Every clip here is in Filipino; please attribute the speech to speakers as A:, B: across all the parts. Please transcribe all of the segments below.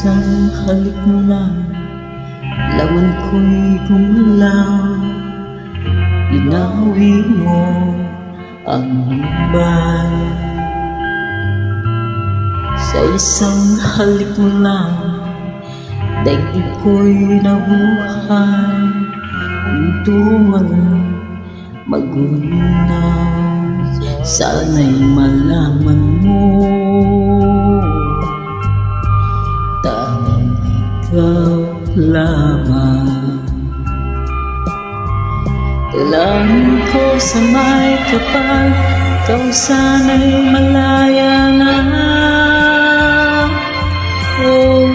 A: isang halik mo lang, laman ko'y gumalaw. Binawi mo ang Mumbai. Sa isang halik mo lang, daigdig ko'y nabuhay. Mundo man magunaw, sana'y malaman mo, tanging ikaw lamang. Kailangan ko sa may kapal, ikaw sana'y malaya na. Oh,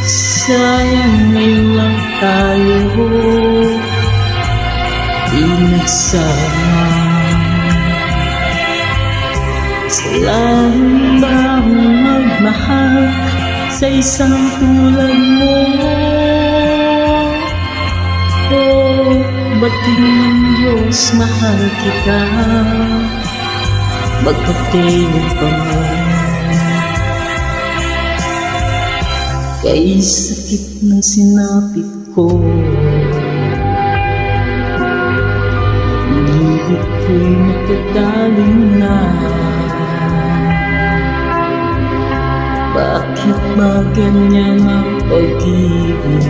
A: sayang ngayon lang tayo di nagsama. Kailangan bang magmahal sa isang tulad mo? Oh, ba't di naman Diyos mahal kita, magpatingin pa mo? Kay sakit ng sinapit ko, inibig ko'y nakadaling na. Bakit ba ganyan ang pag-ibig?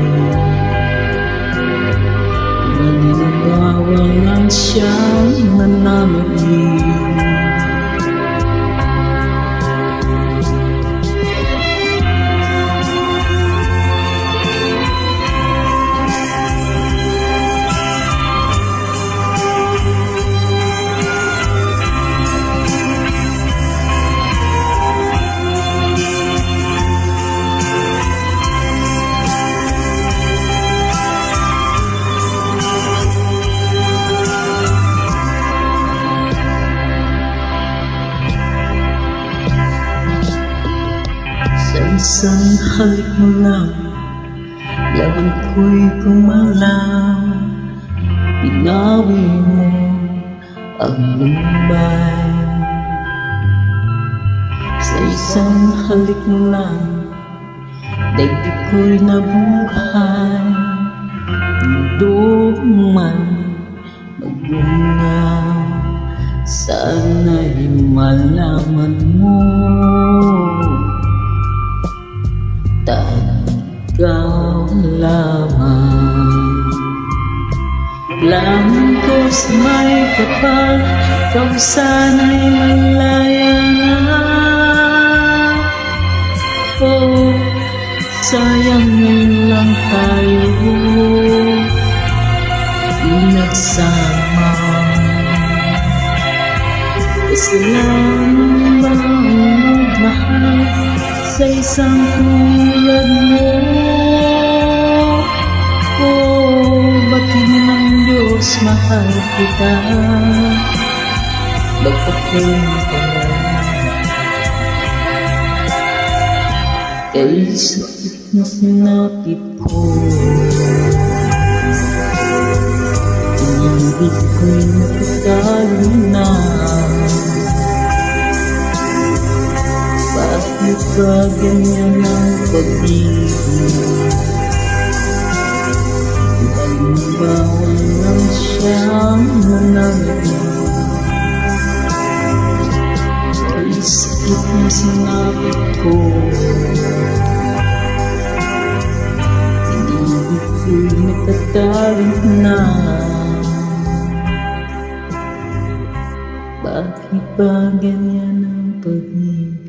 A: Nananawalan siyang nanamigin. Isang halik mo lang, laban ko'y gumalaw. Binawi mo ang Mumbai. Sa isang halik mo lang, daigdig ko'y nabuhay. Mundo man magunaw, sana'y malaman mo, ikaw lamang. Kailangan ko sa may kapal, ikaw sana'y malaya na. Oh, sayang ngayon lang tayo di nagsama. Kasalanan bang magmahal sa isang tulad mo? Oh, ba't di naman Diyos mahal kita, magpatingin pa mo? Kay sakit na sinapit ko, inibig ko'y nakadaling na. Bakit ba ganyan ang pag-ibig? Bawal lang siyang nanamigin. Ay sakit na sinapit ko, inibig ko'y nakadaling na. Bakit ba ganyan ang pag-ibig?